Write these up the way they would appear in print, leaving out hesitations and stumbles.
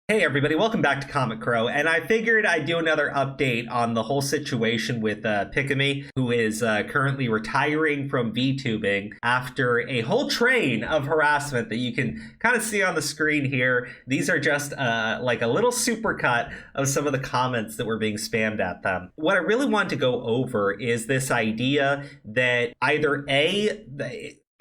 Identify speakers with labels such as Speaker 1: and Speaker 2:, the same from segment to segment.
Speaker 1: Hey everybody, welcome back to Comic Crow, and I figured I'd do another update on the whole situation with Pikamee, who is currently retiring from VTubing after a whole train of harassment that you can kind of see on the screen here. These are just like a little supercut of some of the comments that were being spammed at them. What I really want to go over is this idea that either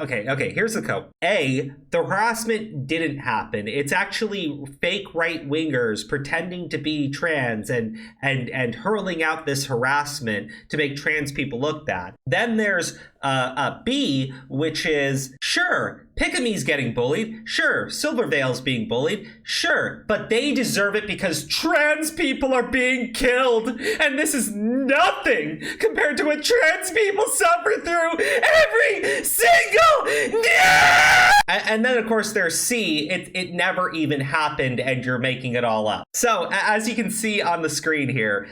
Speaker 1: Okay, here's the quote. A, the harassment didn't happen. It's actually fake right-wingers pretending to be trans and hurling out this harassment to make trans people look bad. Then there's B, which is, sure, Pikamee's getting bullied. Sure, Silvervale's being bullied. Sure, but they deserve it because trans people are being killed. And this is nothing compared to what trans people suffer through every single day. And then, of course, there's C. It never even happened, and you're making it all up. So, as you can see on the screen here,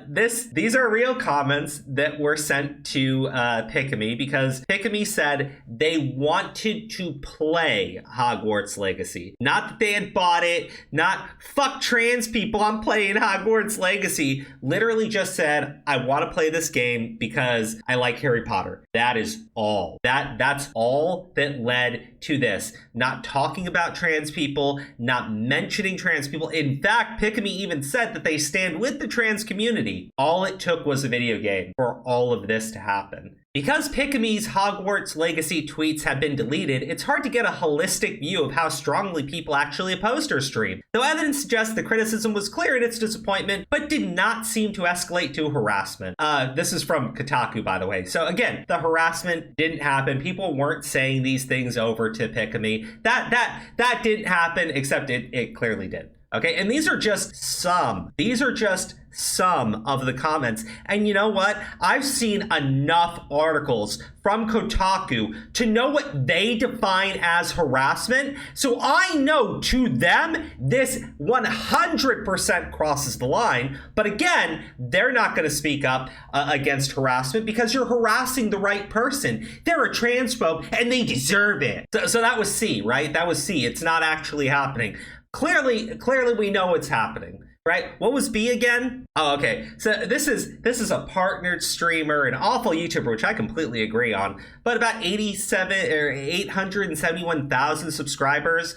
Speaker 1: these are real comments that were sent to Pikamee because Pikamee said they wanted to play Hogwarts Legacy. Not that they had bought it, not fuck trans people, I'm playing Hogwarts Legacy. Literally just said, I want to play this game because I like Harry Potter. That is all. That's all that led to this. Not talking about trans people, not mentioning trans people. In fact, Pikamee even said that they stand with the trans community. All it took was a video game for all of this to happen. Because Pikamee's Hogwarts Legacy tweets have been deleted, it's hard to get a holistic view of how strongly people actually opposed her stream. Though evidence suggests the criticism was clear in its disappointment, but did not seem to escalate to harassment. This is from Kotaku, by the way. So again, the harassment didn't happen. People weren't saying these things over to Pikamee. That didn't happen, except it clearly did. Okay, and these are just some. These are just some of the comments. And you know what? I've seen enough articles from Kotaku to know what they define as harassment. So I know to them, this 100% crosses the line. But again, they're not going to speak up against harassment because you're harassing the right person. They're a transphobe and they deserve it. So that was C, right? That was C. It's not actually happening. Clearly we know what's happening, right? What was B again? Oh, okay. So this is a partnered streamer, an awful YouTuber, which I completely agree on, but about 871,000 subscribers,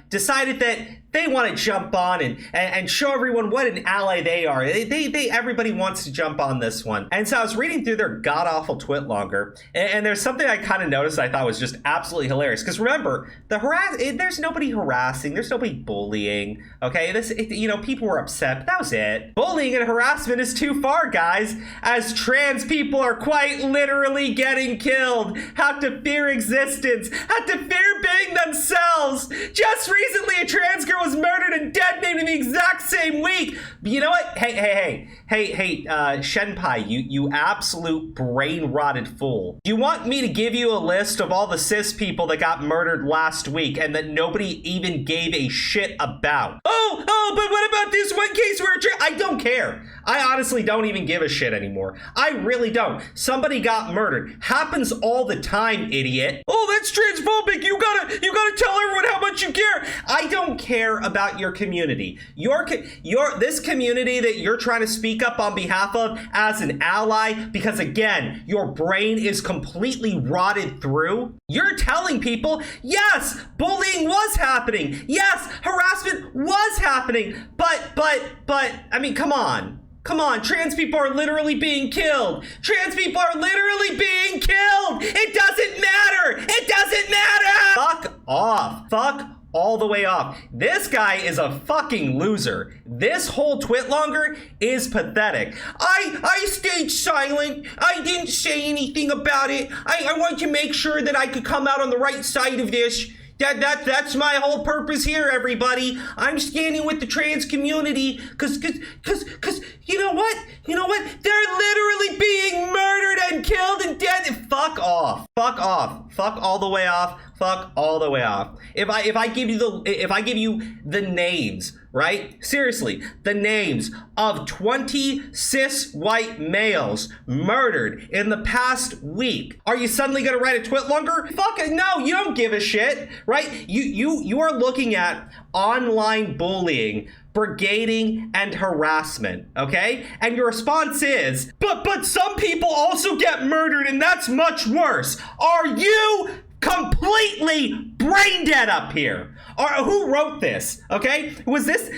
Speaker 1: decided that they want to jump on and show everyone what an ally they are. Everybody wants to jump on this one. And so I was reading through their god-awful twitlonger, and there's something I kind of noticed I thought was just absolutely hilarious. Because remember, there's nobody harassing, there's nobody bullying, okay? People were upset, but that was it. Bullying and harassment is too far, guys, as trans people are quite literally getting killed, have to fear existence, have to fear being themselves. Just recently, a trans girl was murdered and detonated in the exact same week. But you know what? Hey, Shenpai, you absolute brain-rotted fool. Do you want me to give you a list of all the cis people that got murdered last week and that nobody even gave a shit about? But what about this one case where I don't care. I honestly don't even give a shit anymore. I really don't. Somebody got murdered. Happens all the time, idiot. Oh, that's transphobic. You gotta tell everyone how much you care. I don't care about your community. This community that you're trying to speak up on behalf of as an ally, because again, your brain is completely rotted through. You're telling people, yes, bullying was happening. Yes, harassment was happening. But, I mean, come on, trans people are literally being killed. Trans people are literally being killed. It doesn't matter. Fuck off. Fuck all the way off. This guy is a fucking loser. This whole twitlonger is pathetic. I stayed silent. I didn't say anything about it. I want to make sure that I could come out on the right side of this. That's my whole purpose here, everybody. I'm standing with the trans community because you know what? They're literally being murdered and killed and dead. Fuck off. Fuck all the way off. fuck all the way off. If I give you the names, right? Seriously, the names of 20 cis white males murdered in the past week, are you suddenly gonna write a twit longer? Fuck it, no, you don't give a shit, right? You are looking at online bullying, brigading, and harassment, okay? And your response is, but some people also get murdered, and that's much worse. Are you completely brain dead up here? Or who wrote this? Okay, was this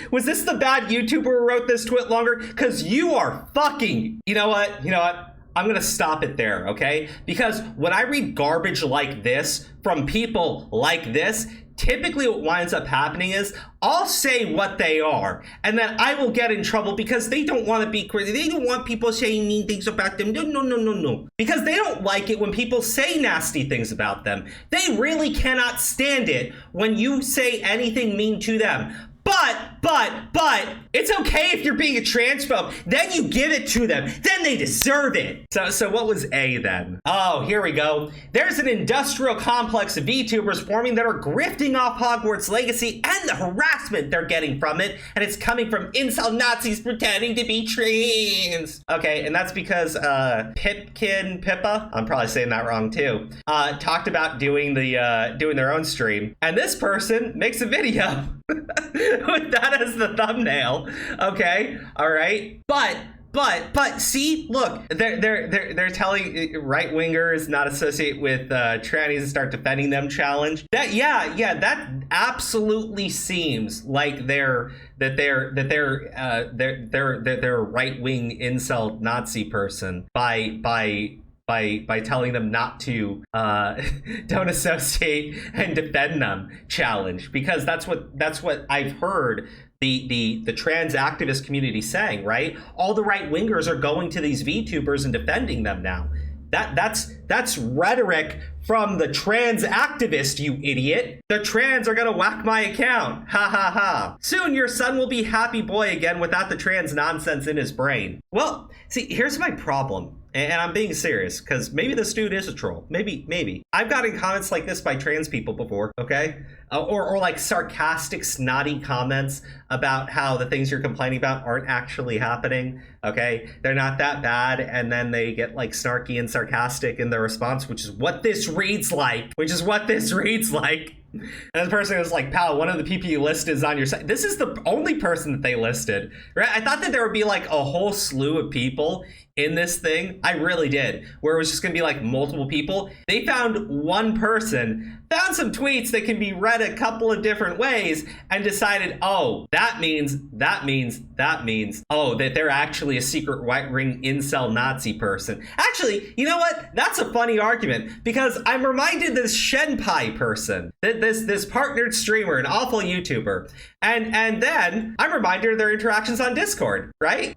Speaker 1: the bad YouTuber who wrote this twit longer? Because you are fucking. You know what? I'm gonna stop it there, okay? Because when I read garbage like this from people like this, typically what winds up happening is I'll say what they are, and then I will get in trouble because they don't want to be crazy. They don't want people saying mean things about them. No. Because they don't like it when people say nasty things about them. They really cannot stand it when you say anything mean to them. But, it's okay if you're being a transphobe. Then you give it to them. Then they deserve it. So what was A then? Oh, here we go. There's an industrial complex of VTubers forming that are grifting off Hogwarts legacy and the harassment they're getting from it. And it's coming from incel Nazis pretending to be trans. Okay, and that's because Pippa, I'm probably saying that wrong too, talked about doing their own stream. And this person makes a video with that as the thumbnail. Okay, all right, but see, look, they're telling right wingers not associate with trannies and start defending them challenge. That that absolutely seems like they're right wing incel Nazi person by telling them not to don't associate and defend them challenge, because that's what I've heard the trans activist community saying, right? All the right wingers are going to these VTubers and defending them now. That's rhetoric from the trans activist, you idiot. The trans are gonna whack my account. Ha ha ha. Soon your son will be happy boy again without the trans nonsense in his brain. Well, see, here's my problem. And I'm being serious, because maybe this dude is a troll. Maybe. I've gotten comments like this by trans people before, okay? Or like sarcastic, snotty comments about how the things you're complaining about aren't actually happening, okay? They're not that bad, and then they get like snarky and sarcastic in their response, which is what this reads like. And the person was like, pal, one of the people you listed is on your site. This is the only person that they listed, right? I thought that there would be like a whole slew of people in this thing. I really did, where it was just gonna be like multiple people. They found one person, found some tweets that can be read a couple of different ways, and decided, oh, that means, oh, that they're actually a secret white ring incel Nazi person. Actually, you know what? That's a funny argument, because I'm reminded this Shenpai person, this partnered streamer, an awful YouTuber, and then I'm reminded of their interactions on Discord, right?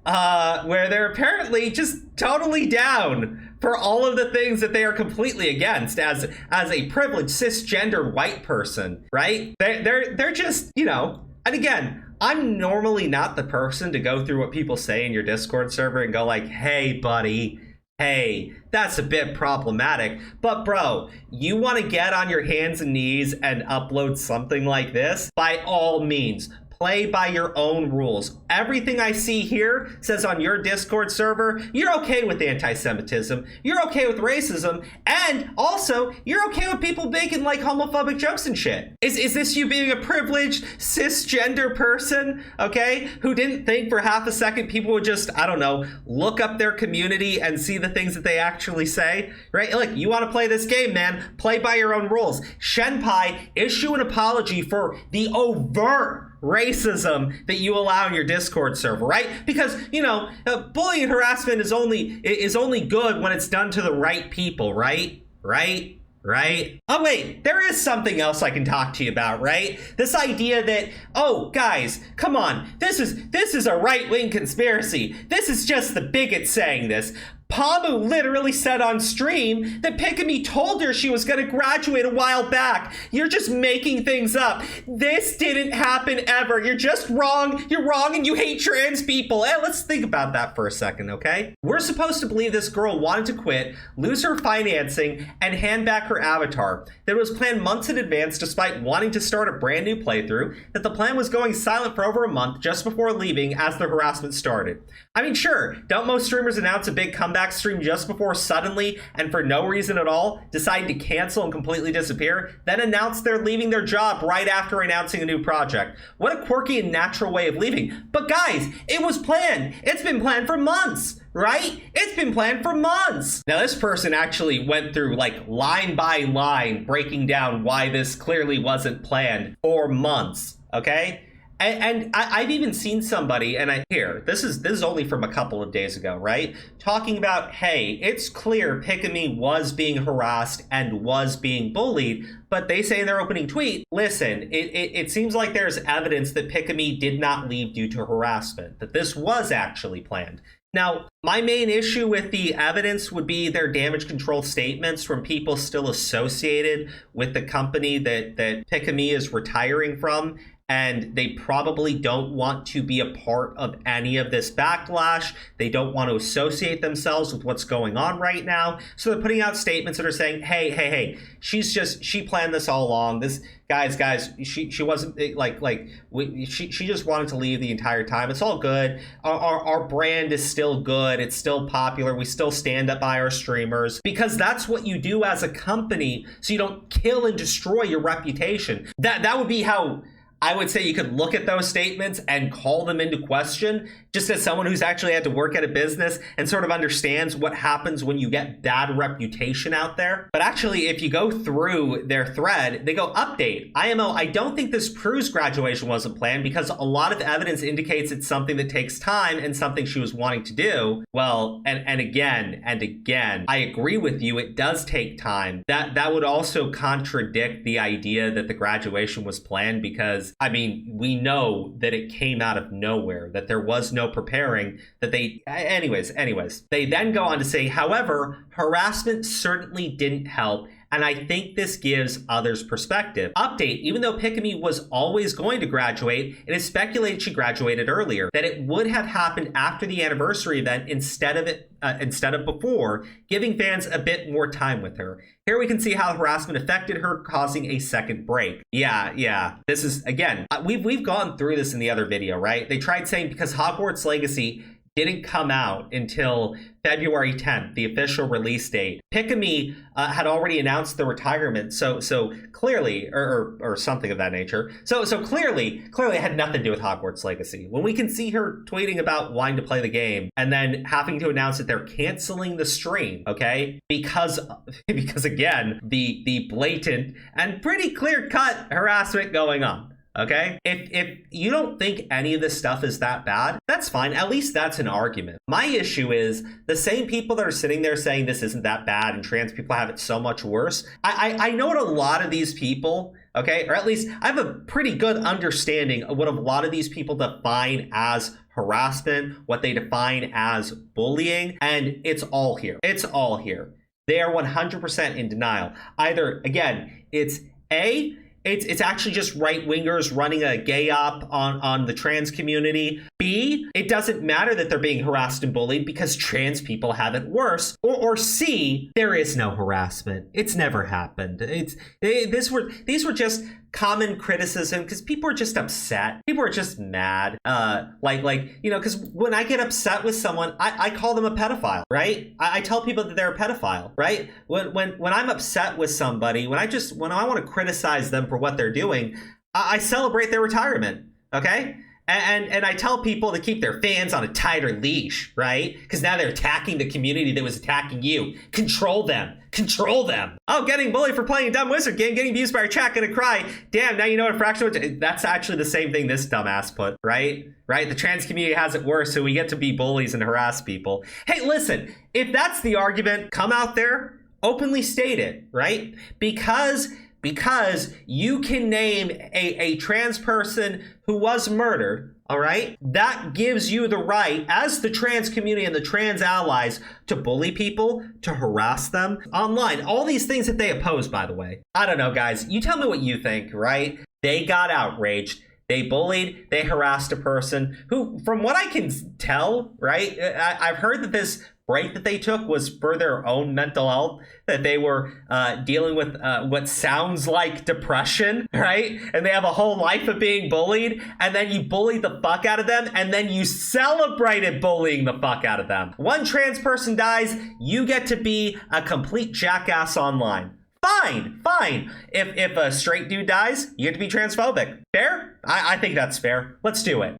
Speaker 1: Where they're apparently just totally down for all of the things that they are completely against as a privileged cisgender white person, right? They're just, you know, and again, I'm normally not the person to go through what people say in your Discord server and go like, hey, buddy, hey, that's a bit problematic. But bro, you want to get on your hands and knees and upload something like this? By all means, play by your own rules. Everything I see here says on your Discord server, you're okay with anti-Semitism, you're okay with racism, and also, you're okay with people making like homophobic jokes and shit. Is this you being a privileged cisgender person, okay, who didn't think for half a second people would just, I don't know, look up their community and see the things that they actually say, right? Like, you want to play this game, man, play by your own rules. Shenpai, issue an apology for the overt racism that you allow in your Discord server, right? Because, you know, bullying and harassment is only good when it's done to the right people, right? Oh wait, there is something else I can talk to you about, right? This idea that, oh guys, come on, this is a right-wing conspiracy. This is just the bigot saying this. Pamu literally said on stream that Pikamee told her she was going to graduate a while back. You're just making things up. This didn't happen ever. You're just wrong. You're wrong and you hate trans people. Let's think about that for a second, okay? We're supposed to believe this girl wanted to quit, lose her financing, and hand back her avatar. That it was planned months in advance despite wanting to start a brand new playthrough, that the plan was going silent for over a month just before leaving as the harassment started. I mean, sure, don't most streamers announce a big comeback stream just before suddenly and for no reason at all decide to cancel and completely disappear, then announce they're leaving their job right after announcing a new project? What a quirky and natural way of leaving. But guys, it was planned. It's been planned for months, right? It's been planned for months. Now, this person actually went through like line by line breaking down why this clearly wasn't planned for months, okay? And I've even seen somebody, and this is only from a couple of days ago, right? Talking about, hey, it's clear Pikamee was being harassed and was being bullied, but they say in their opening tweet, listen, it seems like there's evidence that Pikamee did not leave due to harassment, that this was actually planned. Now, my main issue with the evidence would be their damage control statements from people still associated with the company that Pikamee is retiring from. And they probably don't want to be a part of any of this backlash. They don't want to associate themselves with what's going on right now. So they're putting out statements that are saying, hey, she planned this all along. This, guys, she wasn't she just wanted to leave the entire time. It's all good. Our brand is still good. It's still popular. We still stand up by our streamers because that's what you do as a company. So you don't kill and destroy your reputation. That would be how I would say you could look at those statements and call them into question, just as someone who's actually had to work at a business and sort of understands what happens when you get bad reputation out there. But actually, if you go through their thread, they go, update, IMO, I don't think this proves graduation wasn't planned because a lot of evidence indicates it's something that takes time and something she was wanting to do. Well, and again, I agree with you, it does take time. That would also contradict the idea that the graduation was planned because, I mean, we know that it came out of nowhere, that there was no preparing, that they, anyways, they then go on to say, however, harassment certainly didn't help, and I think this gives others perspective. Update, even though Pikamee was always going to graduate, it is speculated she graduated earlier, that it would have happened after the anniversary event instead of before, giving fans a bit more time with her. Here we can see how harassment affected her, causing a second break. Yeah. This is, again, we've gone through this in the other video, right? They tried saying because Hogwarts Legacy didn't come out until February 10th, the official release date. Pikamee had already announced the retirement, so clearly, or something of that nature. So clearly it had nothing to do with Hogwarts Legacy. When we can see her tweeting about wanting to play the game and then having to announce that they're canceling the stream, okay? Because again, the blatant and pretty clear-cut harassment going on. Okay, if you don't think any of this stuff is that bad, that's fine. At least that's an argument. My issue is the same people that are sitting there saying this isn't that bad and trans people have it so much worse. I know what a lot of these people, okay, or at least I have a pretty good understanding of what a lot of these people define as harassment, what they define as bullying, and it's all here. It's all here. They are 100% in denial. Either, again, it's It's actually just right-wingers running a gay op on the trans community. B, it doesn't matter that they're being harassed and bullied because trans people have it worse. Or C, there is no harassment. It's never happened. These were just common criticism because people are just upset. People are just mad. Because when I get upset with someone, I call them a pedophile, right? I tell people that they're a pedophile, right? When I'm upset with somebody, when I want to criticize them for what they're doing, I celebrate their retirement, okay? And I tell people to keep their fans on a tighter leash, right? Because now they're attacking the community that was attacking you. Control them. Control them. Oh, getting bullied for playing a dumb wizard game, getting abused by a chat, gonna cry. Damn, now you know what a fraction. That's actually the same thing this dumbass put, right? The trans community has it worse, so we get to be bullies and harass people. Hey, listen, if that's the argument, come out there, openly state it, right? Because because you can name a trans person who was murdered, all right? That gives you the right, as the trans community and the trans allies, to bully people, to harass them online. All these things that they oppose, by the way. I don't know, guys. You tell me what you think, right? They got outraged. They bullied, they harassed a person who, from what I can tell, right? I've heard that this break that they took was for their own mental health, that they were dealing with what sounds like depression, right? And they have a whole life of being bullied, and then you bullied the fuck out of them, and then you celebrated bullying the fuck out of them. One trans person dies, you get to be a complete jackass online. Fine. If a straight dude dies, you get to be transphobic. Fair? I think that's fair. Let's do it.